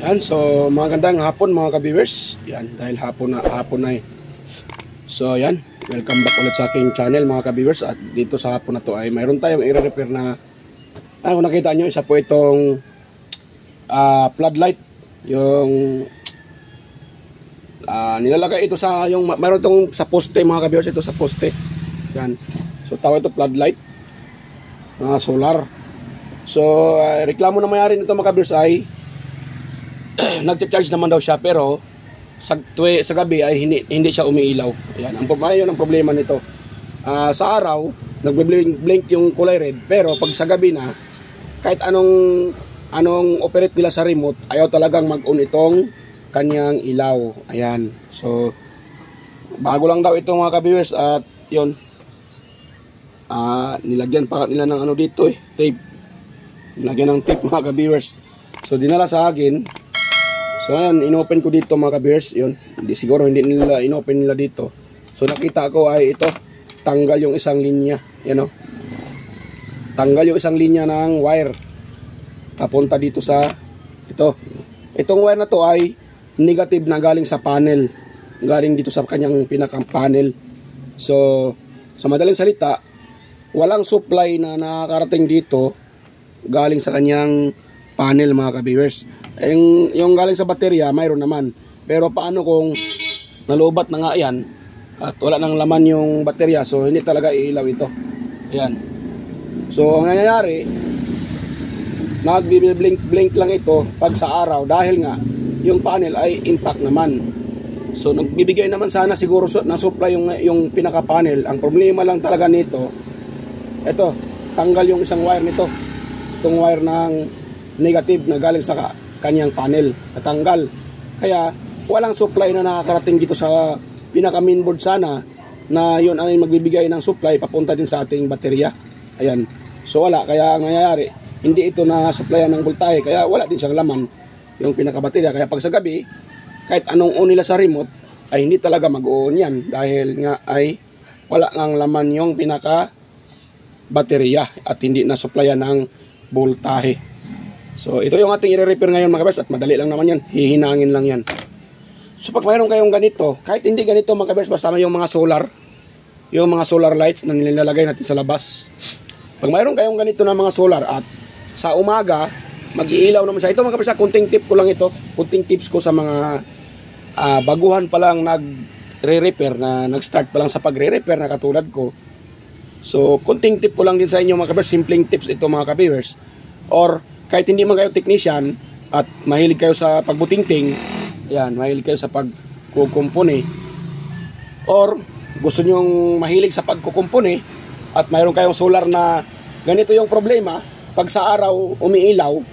Yan, so magandang hapon mga ka-viewers. Yan, dahil hapon na eh. So yan, welcome back ulit sa aking channel mga ka-viewers. At dito sa hapon na to ay mayroon tayong i-repair na kung nakita nyo, isa po itong floodlight. Yung nilalagay ito sa yung mayroon itong sa poste mga ka-viewers, ito sa poste. Yan, so tawag ito floodlight solar. So reklamo na mayari nito mga ka-viewers ay nagcha-charge naman daw siya, pero sa gabi ay hindi siya umiilaw. Ayan, ang problema nito. Sa araw, nagbe-blink yung kulay red, pero pag sa gabi na, kahit anong operate nila sa remote, ayaw talagang mag-on itong kanyang ilaw. Ayan. So, bago lang daw ito mga ka-viewers, at yun, nilagyan pa nila ng dito tape. Nilagyan ng tape mga ka-viewers. So, dinala sa akin. So ayan, inopen ko dito mga ka-viewers, yun. Siguro hindi nila inopen nila dito. So nakita ko ay ito, tanggal yung isang linya, yan o. Tanggal yung isang linya ng wire. Papunta dito sa ito. Itong wire na to ay negative na galing sa panel. Galing dito sa kanyang pinakang panel. So sa madaling salita, walang supply na nakakarating dito galing sa kanyang panel mga ka-viewers. Yung galing sa baterya, mayroon naman. Pero paano kung nalubat na nga yan at wala nang laman yung baterya, so hindi talaga iilaw ito. Ayan. So ang nangyayari, nagbi-blink lang ito pag sa araw dahil nga yung panel ay intact naman. So nagbibigay naman sana siguro na supply yung pinaka-panel. Ang problema lang talaga nito, ito, tanggal yung isang wire nito. Itong wire ng negative na galing sa kanyang panel, natanggal. Kaya walang supply na nakakarating dito sa pinaka mainboard sana, na yun ay magbibigay ng supply papunta din sa ating baterya. Ayan. So wala, kaya ang nangyayari, hindi ito na supplyan ng voltahe, kaya wala din siyang laman yung pinaka baterya. Kaya pag sa gabi, kahit anong on nila sa remote, ay hindi talaga mag-on yan dahil nga ay wala ngang laman yung pinaka baterya at hindi na supplyan ng voltahe. So ito yung ating i-repair ngayon mga kabers, at madali lang naman yan, hihinangin lang yan. So pag mayroon kayong ganito, kahit hindi ganito mga kabers, basta yung mga solar lights na nilalagay natin sa labas. Pag mayroon kayong ganito na mga solar at sa umaga mag-iilaw naman siya. Ito mga kabers, kunting tip ko lang ito, kunting tips ko sa mga baguhan pa lang nagre-repair, na nag-start pa lang sa pagre-repair na katulad ko. So kunting tip ko lang din sa inyo mga kabers, simpleng tips ito mga kabers. Or kahit hindi man kayo technician at mahilig kayo sa pagbutingting, yan, mahilig kayo sa pagkukumpuni, or gusto nyong mahilig sa pagkukumpuni at mayroon kayong solar na ganito yung problema, pag sa araw umiilaw,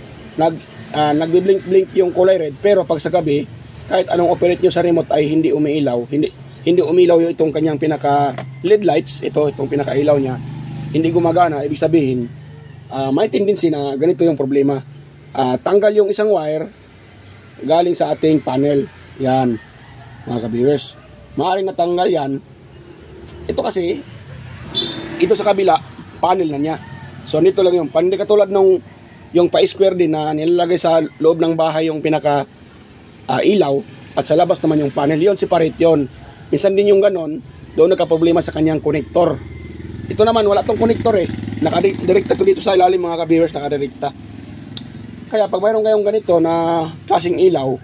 nagbi-blink yung kulay red, pero pag sa gabi, kahit anong operate nyo sa remote ay hindi umiilaw, hindi umilaw yung itong kanyang pinaka LED lights, itong pinaka ilaw niya, hindi gumagana. Ibig sabihin, may tendency na ganito yung problema. Tanggal yung isang wire galing sa ating panel. Yan, mga ka-viewers. Maaaring natanggal yan. Ito kasi, ito sa kabila, panel na niya. So, nito lang yung panel. Katulad nung yung pa-square din na nilalagay sa loob ng bahay yung pinaka ilaw, at sa labas naman yung panel. Yun, separate yun. Minsan din yung ganon, doon nagka-problema sa kanyang connector. Ito naman, wala tong connector eh. Nakadirekta to dito sa ilalim mga ka-viewers, nakadirekta. Kaya pag mayroon kayong ganito na klaseng ilaw,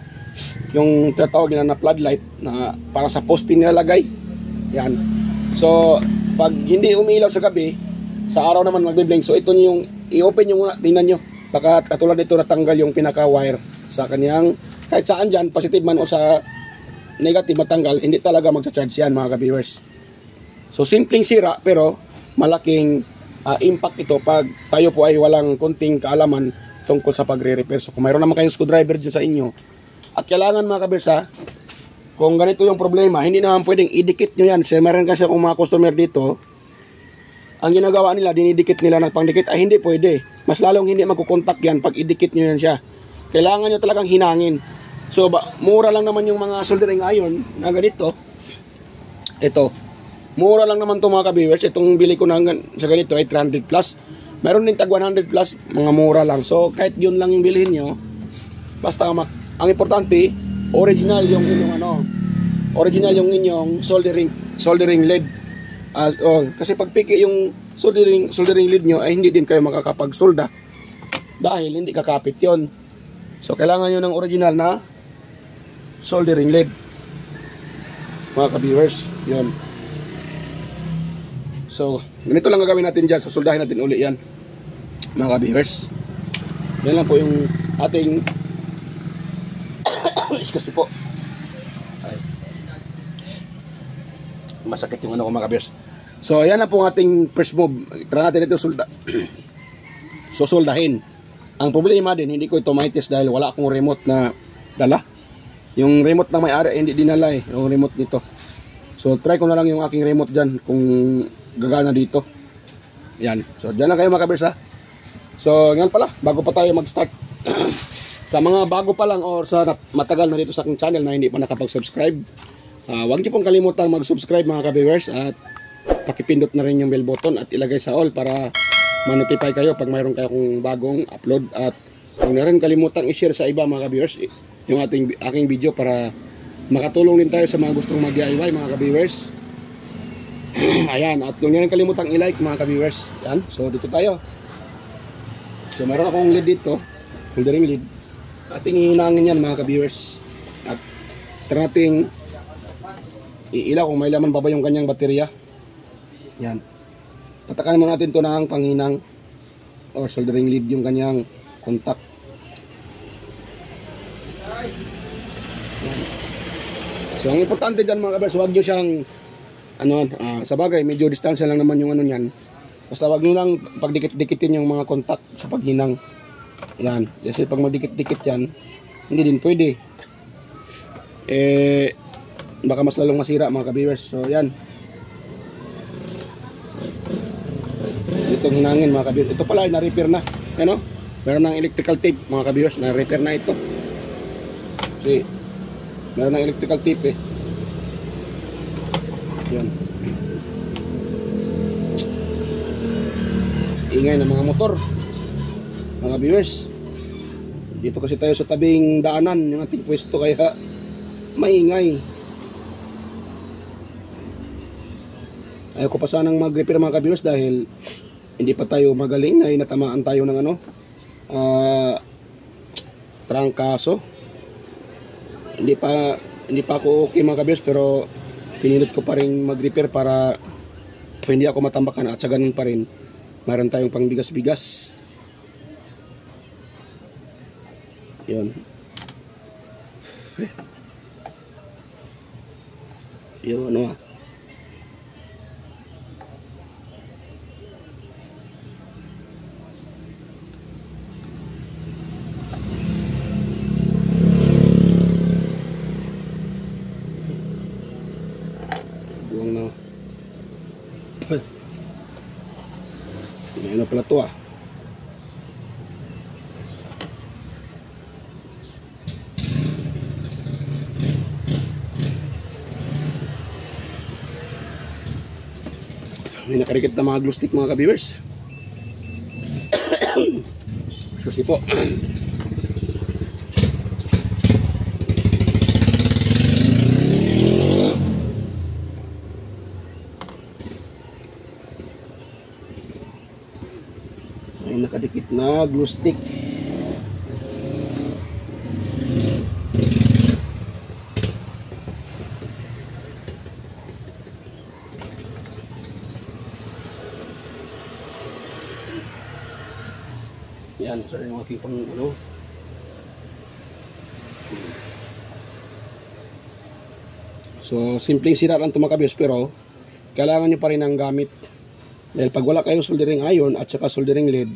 yung tinatawag nila na floodlight, na para sa poste nilalagay, yan. So, pag hindi umiilaw sa gabi, sa araw naman magbe-blink. So, ito yung i-open nyo muna, tingnan nyo. Baka katulad nito natanggal yung pinaka-wire sa kanyang, kahit saan dyan, positive man o sa negative matanggal, hindi talaga magsa-charge yan mga ka-viewers. So, simpleng sira, pero malaking impact ito pag tayo po ay walang kunting kaalaman tungkol sa pagre-repair. So kung mayroon naman kayong screwdriver dyan sa inyo, at kailangan mga kabers, kung ganito yung problema, hindi naman pwedeng idikit nyo yan. Kasi mayroon kasi akong mga customer dito, ang ginagawa nila, dinidikit nila ng pangdikit, ay hindi pwede. Mas lalong hindi magkukontak yan pag idikit nyo yan siya. Kailangan nyo talagang hinangin. So mura lang naman yung mga soldering iron na ganito. Ito, mura lang naman itong mga ka-viewers. Itong bili ko na sa ganito ay 300 plus. Meron din tag 100 plus, mga mura lang. So kahit yun lang yung bilhin nyo, basta ang importante, original yung inyong original yung inyong soldering lead. Kasi pag piki yung soldering lead nyo, ay hindi din kayo makakapagsolda dahil hindi kakapit yon. So kailangan nyo ng original na soldering lead, mga ka-viewers. Yun. So ganito lang gagawin natin dyan. So soldahin natin uli yan, mga ka-viewers. Yan lang po yung ating excuse po. Ay, masakit yung mga ka-viewers. So yan na po ang ating first move. Tara natin ito susoldahin. Ang problema din, hindi ko ito maitis dahil wala akong remote na dala. Yung remote na may-ari hindi dinala yung remote nito. So try ko na lang yung aking remote dyan kung gagana dito. Yan. So dyan lang kayo mga ka-viewers, ha. So yan pala, bago pa tayo mag-start. Sa mga bago pa lang or sa matagal na dito sa aking channel na hindi pa nakapag-subscribe, huwag niyo pong kalimutan mag-subscribe, mga ka-viewers, at pakipindot na rin yung bell button at ilagay sa all para ma-notify kayo pag mayroon kayong bagong upload. At huwag na rin kalimutan i-share sa iba, mga ka-viewers, yung aking video para makatulong din tayo sa mga gustong mag-DIY, mga ka-viewers. Ayan, at huwag na rin kalimutan i-like, mga ka-viewers. Yan, so dito tayo. So mayroon akong lead dito, soldering lead. Ating hihinangin yan, mga ka-viewers. At tara nating iilaw kung may laman pa ba yung kanyang baterya. Yan. Tatakan mo natin ito ng panghinang or soldering lead yung kanyang contact. Yan. So ang importante dyan, mga ka-viewers, huwag nyo siyang sa bagay, medyo distansya lang naman yung niyan. Basta huwag nyo lang pagdikit-dikitin yung mga contact sa paghinang. Yan. Kasi pag magdikit-dikit yan, hindi din pwede. Baka mas lalong masira, mga ka-viewers. So yan. Itong hinangin, mga ka-viewers. Ito pala ay na-repair na. Ano? Meron ng electrical tape, mga ka-viewers. Na-repair na ito. Kasi meron ng electrical tape Yan. Ingay ng mga motor, mga viewers. Dito kasi tayo sa tabing daanan yung ating pwesto, kaya maingay. Ayaw ko pa sanang mag-repair, mga ka-viewers, dahil hindi pa tayo magaling ay natamaan tayo ng trangkaso. Hindi pa ako okay, mga ka-viewers, pero pinilit ko pa rin mag-repair para hindi ako matambakan, at sa ganun pa rin mayroon tayong pang bigas-bigas. Yun. Yun, buwang na. Ano pala to May nakarikit na mga glue stick, mga ka-viewers. Kasi po may nakadikit na glue stick. Yan, so yung aking pang So simpleng sira lang ito, mga ka-viewers, pero kailangan nyo pa rin ang gamit. Dahil pag wala kayong soldering iron at saka soldering lead,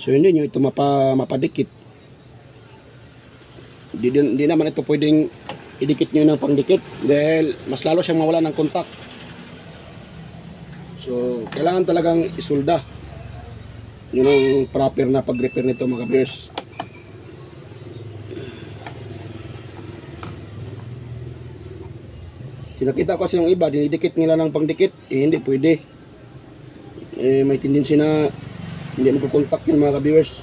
so hindi nyo ito mapadikit. Hindi naman ito pwedeng idikit nyo ng pangdikit dahil mas lalo siyang mawala ng contact. So kailangan talagang isolda. Yun ang proper na pag-repair nito, mga ka-viewers. Nakita ko kasi yung iba, dinidikit nila ng pangdikit, hindi pwede. May tendency na hindi magkukontak yun, mga ka-viewers.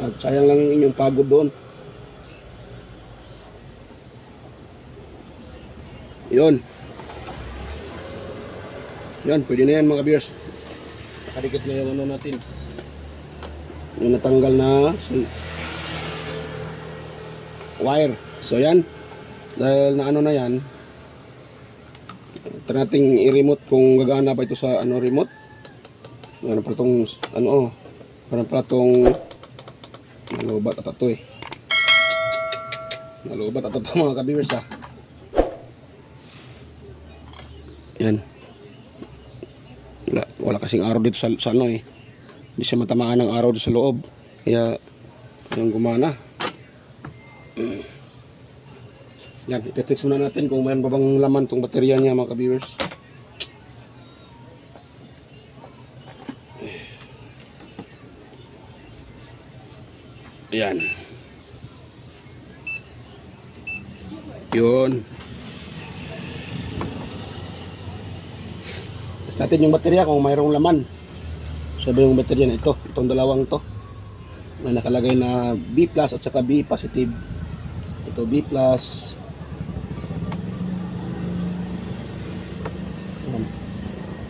At sayang lang yung inyong pagod doon. Yun. Yan, pwede na yan mga viewers. Nakadikit na yung ano natin. Yung natanggal na wire. So yan. Dahil na ano na yan, ito nating i-remote kung gagana pa ito sa ano remote. Ano pa itong ano, parang pala itong nalubat at ito nalubat at ito mga ka-viewers ha. Yan. Wala kasing araw dito sa ano hindi siya matamaan ng araw dito sa loob, kaya yung gumana. Yan, itetest muna natin kung mayroon pa bang laman tong baterya niya mga ka-viewers. Yan. Yun. Test natin yung baterya kung mayroong laman. Sabi yung baterya na ito, itong dalawang to, na nakalagay na B+ at saka B positive. Ito B+.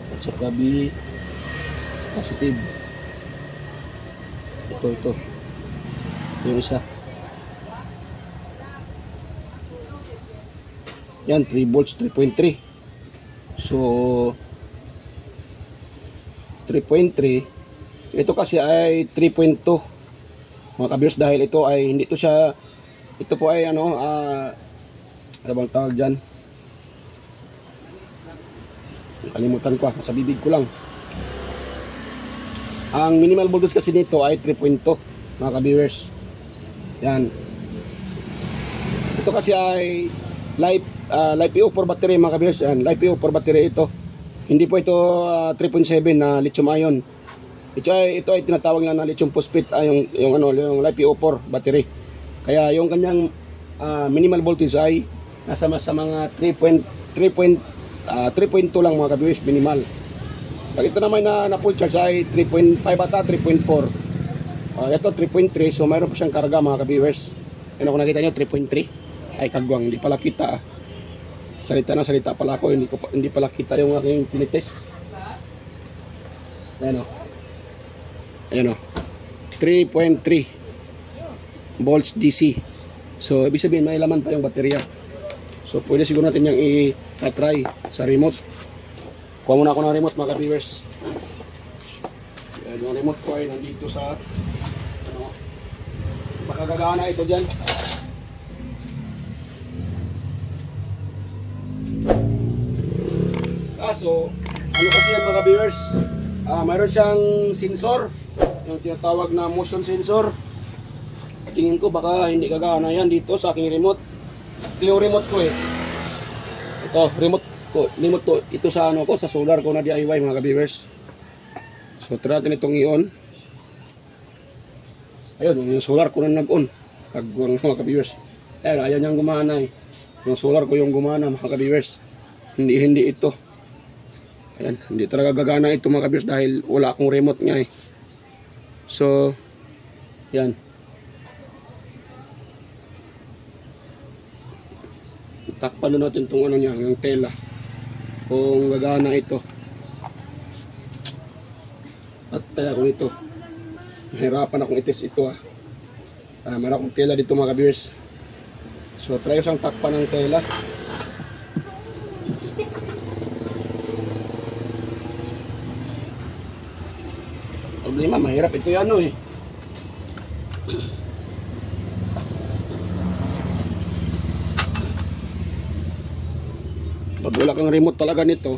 At saka B positive. Ito yung isa. Yan, 3 volts, 3.3. So 3.3. Ito kasi ay 3.2 mga ka-viewers, dahil ito ay hindi to siya, ito po ay ano bang tawag dyan, kalimutan ko, sa bibig ko lang. Ang minimal voltage kasi nito ay 3.2 mga ka-viewers. Yan. Ito kasi ay live PO4 battery mga ka-viewers. Yan, live PO4 battery ito. Hindi po ito 3.7 na lithium ion. Ito ay tinatawag na lithium phosphate, yung live PO4 battery. Kaya yung kanyang minimal voltage ay nasa mga 3.2 lang mga ka-viewers, minimal. Pag ito naman na full charge ay 3.5 ata, 3.4. Ito 3.3, so mayroon pa siyang karga mga ka-viewers. Ano kung nakita nyo, 3.3. Ay kagwang, hindi pala kita. Salita pala ako, hindi pala kita yung aking tinitest. Ayan o, 3.3 volts DC. So ibig sabihin may laman pa yung baterya. So pwede siguro natin yung i-try sa remote. Kuha muna ako ng remote mga ka-viewers. Yung remote ko ay nandito sa makagagana ito dyan. So ano kasi yan mga viewers, mayroon siyang sensor, yung tinatawag na motion sensor. Tingin ko baka hindi gagana yan dito sa aking remote. Ito yung remote ko ito remote ko ito sa ano ko, sa solar ko na DIY mga ka-viewers. So try natin itong i-on. Ayun, yung solar ko na nag-on. Kagwang mga ka-viewers. Ayaw niyang gumana yung solar ko yung gumana mga ka-viewers. Hindi ito. Ayan, hindi talaga gagana ito mga ka-viewers dahil wala akong remote niya So, yan. Takpan na natin itong ano niya, yung tela. Kung gagana ito. At kaya kung ito. Nahirapan akong itis ito meron akong tela dito mga ka-viewers. So, try ko siyang takpan ng tela. Problema, mahirap ito yan Pag wala kang remote talaga nito,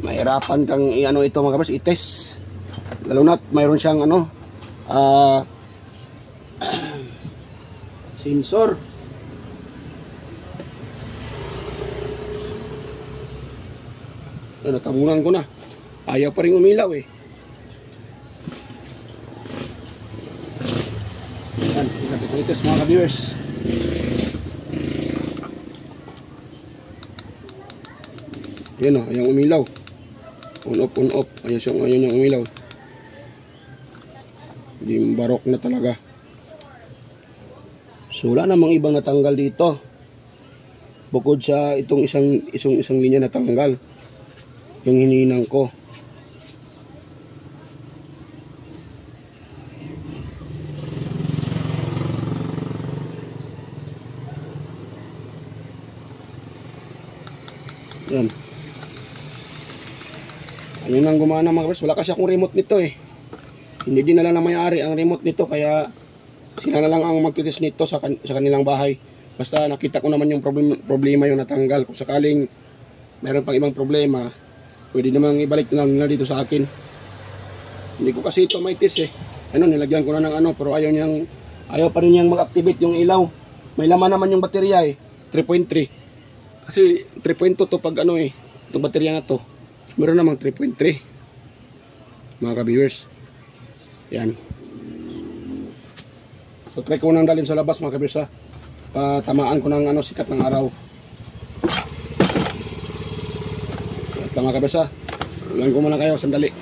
mahirapan kang ito mga kabers, i-test. Lalo na mayroon siyang sensor. Natabunan ko na. Ayaw pa rin umilaw Yan, i-test mga ka-viewers. Yan ayang umilaw. On off. Ayun yung umilaw. Yung barok na talaga. So wala namang ibang natanggal dito. Bukod sa itong isang linya natanggal. Yung hininang ko. Yan. Ano nang gumana mga kabers? Wala kasi akong remote nito eh. Hindi din na lang may-ari ang remote nito, kaya sila na lang ang magtitest nito sa kanilang bahay. Basta nakita ko naman yung problema yung natanggal. Kung sakaling mayroon pang ibang problema, pwede namang ibalik na nila dito sa akin. Hindi ko kasi ito may test eh. Ano, nilagyan ko na ng ano, pero ayaw pa rin niyang mag-activate yung ilaw. May laman naman yung baterya eh, 3.3. Kasi 3.2 to pag ano eh, itong baterya na to. Meron namang 3.3. Mga ka-viewers. Yan. So try ko nang dalhin sa labas mga ka-viewers ha. Patamaan ko ng ano, sikat ng araw. At mga ka-viewers ha. Ulan ko muna kayo, sandali.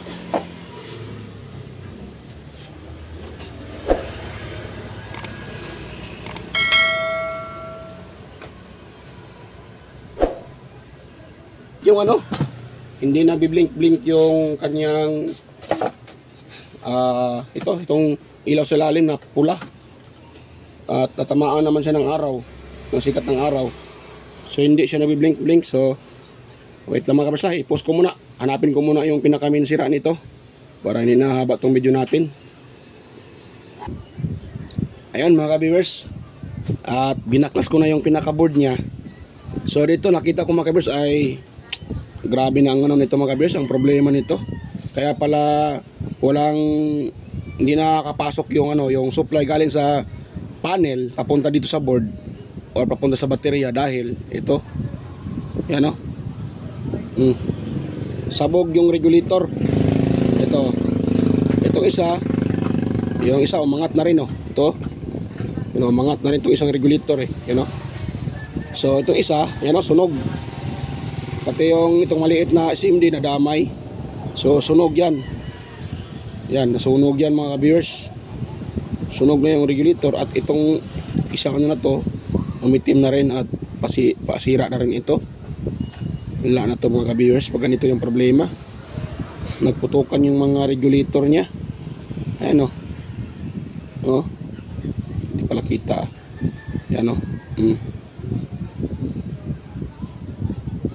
Yung ano, hindi na biblink-blink yung kanyang itong ilaw sa lalim na pula. At tatamaan naman siya ng araw, ng sikat ng araw. So hindi siya nabiblink-blink. So wait lang mga kabers, i-post ko muna. Hanapin ko muna yung pinakaminsira nito para hindi nahaba tong video natin. Ayun mga ka-viewers, at binaklas ko na yung pinaka-board niya. So dito nakita ko mga ka-viewers ay grabe na ang ano nito mga ka-viewers, ang problema nito. Kaya pala hindi nakakapasok yung ano, yung supply galing sa panel papunta dito sa board or papunta sa baterya dahil ito. Yan oh. Sabog yung regulator. Itong isa, yung isa umangat na rin oh. Ito. Umangat na rin itong isang regulator eh, you know. So itong isa, yan oh, sunog. Pati yung itong maliit na SMD na damay. So sunog yan. Yan, nasunog yan mga viewers. Sunog na yung regulator. At itong isang ano na to, umitim na rin at pasira na rin ito. Wala na to mga viewers pag ganito yung problema. Nagputukan yung mga regulator nya. Ayan o. Oh. Hindi pala kita. Yan o.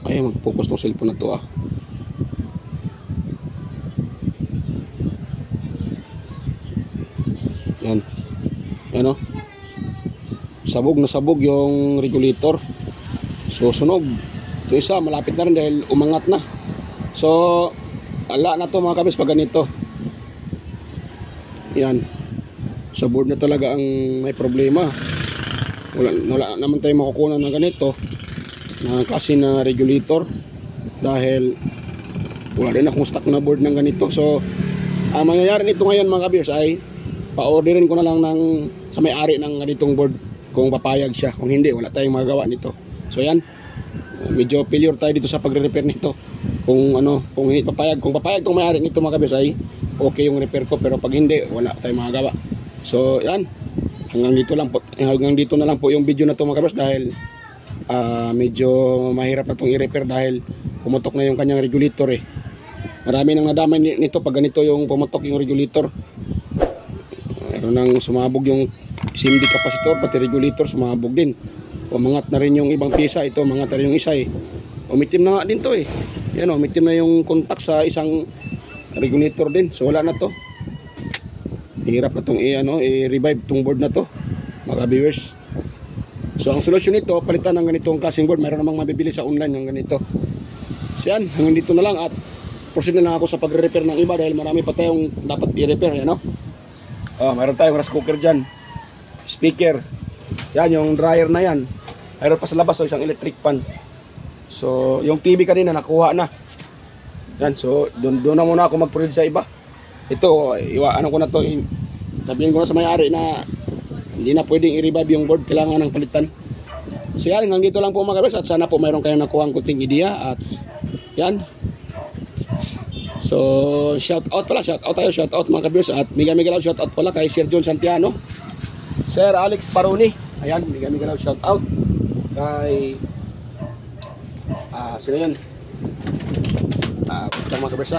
Ay, mag-focus tong cellphone na to ah. Yan. Yan o. Sabog na sabog yung regulator. So sunog. Ito isa malapit na rin dahil umangat na. So ala na to mga kabis pag ganito. Yan. Sa board na talaga ang may problema. Wala naman tayo makukuha ng ganito na klase na regulator dahil wala rin akong stock na board ng ganito. So ang mangyayari nito ngayon mga ka-viewers ay pa-orderin ko na lang sa may-ari ng ganitong board kung papayag siya. Kung hindi, wala tayong magagawa nito. So yan, medyo failure tayo dito sa pagre-repair nito. Kung papayag tong may-ari nito mga ka-viewers ay okay yung repair ko, pero pag hindi, wala tayong magagawa. So yan, hanggang dito na lang po yung video na to mga ka-viewers dahil medyo mahirap na itong i-repair dahil pumutok na yung kanyang regulator eh. Marami nang nadamay nito pag ganito yung pumutok yung regulator. Meron nang sumabog yung SMD capacitor, pati regulator sumabog din. Umangat na rin yung ibang pisa. Ito umangat na rin yung isa eh. Umitim na nga din to eh. Yan o, umitim na yung contact sa isang regulator din. So wala na to. Hirap na itong i-revive tong board na to mga viewers. So ang solusyon nito, palitan ng ganitong klaseng board. Mayroon namang mabibili sa online ng ganito. So yan, hanggang dito na lang at proceed na lang ako sa pagre-repair ng iba dahil marami pa tayong dapat i-repair. Yan o. Mayroon tayong rice cooker dyan. Speaker. Yan, yung dryer na yan. Mayroon pa sa labas isang electric pan. So yung TV kanina nakuha na. Yan, so doon na muna ako mag-proceed sa iba. Ito, ano ko na to, sabihin ko na sa may-ari na hindi na pwedeng i-revive yung board, kailangan ng palitan. So yan, hanggang dito lang po mga kabers at sana po mayroon kayong nakuha ang kunting idea at yan, So, shout out mga ka-viewers. At mega love shout out pala kay Sir John Santiano, Sir Alex Paroni. Ayan, mega love shout out kay sino yun? Mga ka-viewers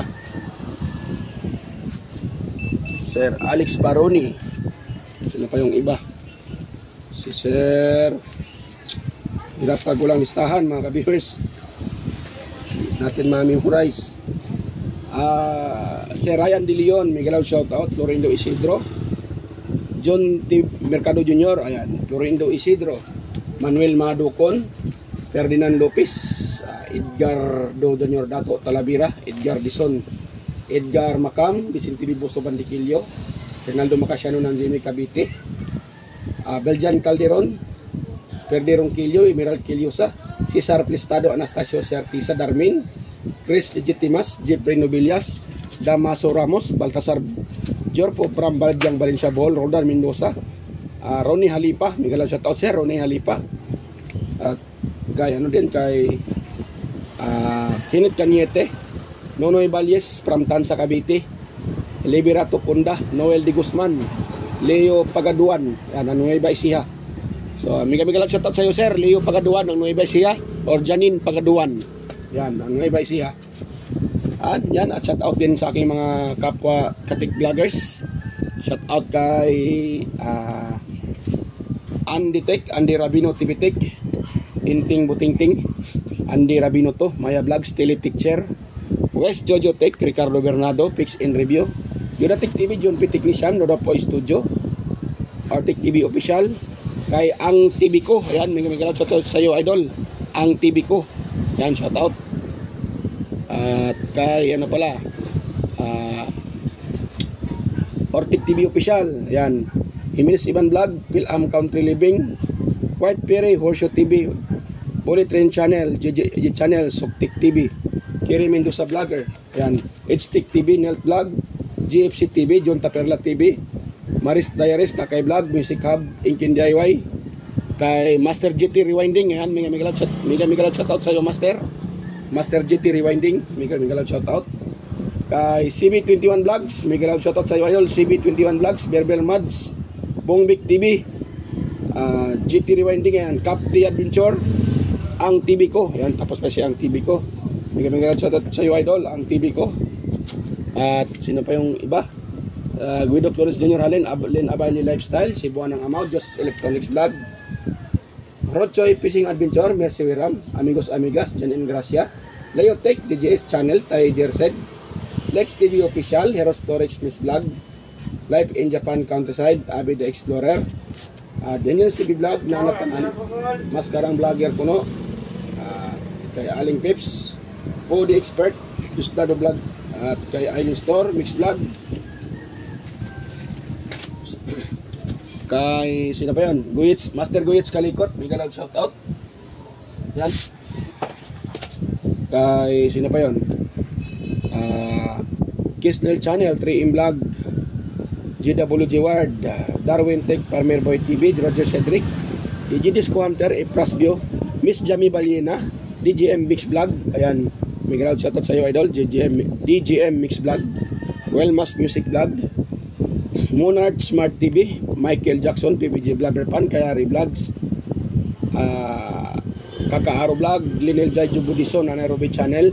Sir Alex Paroni. Sino pa yung iba? Si Sir, hirap pagulang listahan mga ka-viewers natin, ma-memorize. Sir Ryan De Leon, mega love shout out. Florindo Isidro, John T. Mercado Jr., ayan, Florindo Isidro, Manuel Madukon, Ferdinand Lopez, Edgar Do Jr. Dato Talavera, Edgar Dison, Edgar Macam, Vicente Biboso Bandiquillo, Fernando Macasiano ng Jimmy Cavite, Beljan Calderon, Ferde Ronquillo, Emerald Quillosa, Cesar Plistado, Anastasio Certisa Darmin, Chris Legitimas, Jeffrey Nobilias, Damaso Ramos, Baltasar Jorpo, Pram Baladyang Valencia Bohol, Roldan Mendoza, Ronnie Halipa, mega love shout out sir Ronnie Halipa, at kay ano din kay Kenneth Cañete, Nonoy Valles from Tansa Cavite, Liberato Punda, Noel De Guzman, Leo Pagaduan, yan ang Nueva Ecija. So mega love shout out sa iyo sir Leo Pagaduan ng Nueva Ecija, or Janine Pagaduan, yan ang Nueva Ecija. At yan, at shout out din sa aking mga kapwa katik vloggers. Shout out kay Andy Tech, Andy Rabino TV Tech, Inting Butingting, Andy Rabino to, Maya Vlogs, Telepicture, West Jojo Tech, Ricardo Bernardo, Pix in Review, Yoda Tech TV, John P. Technician, Noda Po Studio, Artic TV Official, kay Ang TV ko, ayan, may shout out sa iyo idol, Ang TV ko, ayan, shout out. At kay ano pala, Ortic TV Official, ayan, Jimenez Iban Vlog, Phil-Am Country Living, White Perry, Horseshoe TV, Bullet Train Channel, JJ Channel, Soktik TV, Kiri Mendoza Vlogger, ayan, H-Tick TV, Nelt Vlog, GFC TV, John Taperla TV, Maris Diaries, Kakay Vlog, Music Hub, Inkin DIY, kay Master GT Rewinding, ayan, mega love shout out sa iyo Master GT Rewinding, mega love shout out. Kay CB21 Vlogs, mega love shout out sa iyo idol, CB21 Vlogs, Berbel Mads, Bongbik TV, GT Rewinding, ayan, Capti Adventure, Ang TV ko, ayan, tapos pa siya Ang TV ko, mega love shout out sa iyo idol, Ang TV ko. At sino pa yung iba? Guido Flores Jr. Halen, Len Abali Lifestyle, Cebuan ng Amaw, Just Electronics Vlog, Rochoy Fishing Adventure, Mercy Wiram, Amigos Amigas, Janin Gracia, Leotech, DJS Channel, Tay Jersed, Lex TV Official, Heroes Florex Miss Vlog, Life in Japan Countryside, Abi the Explorer, Daniels TV Vlog, Nanatanan, Maskarang Vlogger Puno, kay Aling Pips, Po the Expert, Justado Vlog, at kay Island Store, Mix Vlog, kay sino pa yun? Guyits, Master Guyits Kalikot, mega love shout out. Yan. Kay sino pa yun? Kisnel Channel, 3M Vlog, GWG Ward, Darwin Tech, Farmer Boy TV, Roger Cedric, DJDisc Hunter, Eprasbio, Miss Jamie Baliena, DGM Mix Vlog, ayan, mega love shout out sa iyo idol, DGM Mix Vlog, Wellmas Music Vlog, Monarch Smart TV, Michael Jackson, PBJ Vlogger Pan, Kayari Vlogs, Kakaaro Vlog, Linel Jai Jubudison, Anaerobic Channel,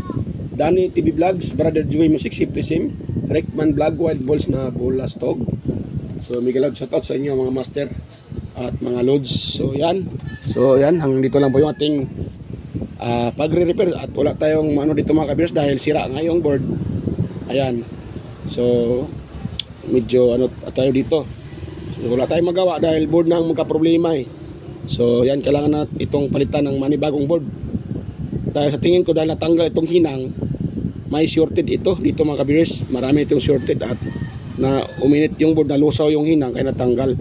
Danny TV Vlogs, Brother Joey Music, Simply Sim, Rickman Vlog, Wild Balls na Bulastog. So mega love shout out sa inyo mga master at mga loads. So yan, hanggang dito lang po yung ating pagre-repair at wala tayong ano dito mga kabiyers dahil sira nga yung board. Ayan. So medyo ano tayo dito. So, wala tayong magawa dahil board na ang magka-problema eh. So yan, kailangan na itong palitan ng manibagong board. Dahil sa tingin ko dahil natanggal itong hinang, may shorted ito dito mga kabiyers. Marami itong shorted at na uminit yung board, nalusaw yung hinang kaya natanggal.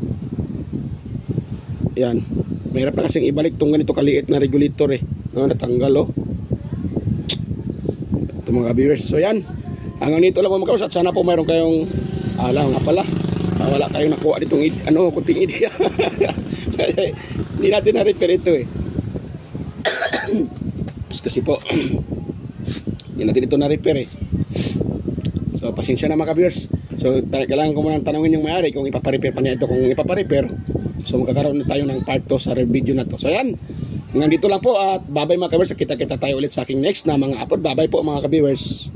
Yan. Mahirap na kasing ibalik itong ganito kaliit na regulator eh. No, natanggal oh. Ito mga kabiyers. So yan. Hanggang dito lang po mga kabiyers at sana po mayroon kayong alam nga pala. Wala kayong nakuha ditong kunting idea. Hindi natin na-repair ito eh. Kasi po hindi natin ito na-repair eh. So pasensya na mga ka-viewers. So kailangan ko muna tanungin yung may-ari kung ipaparepair pa niya ito. Kung ipaparepair, so magkakaroon na tayo ng part 2 sa video na to. So ayan, hanggang dito lang po at bye-bye mga ka-viewers. Kita-kita tayo ulit sa aking next na mga upload. Bye-bye po mga ka-viewers.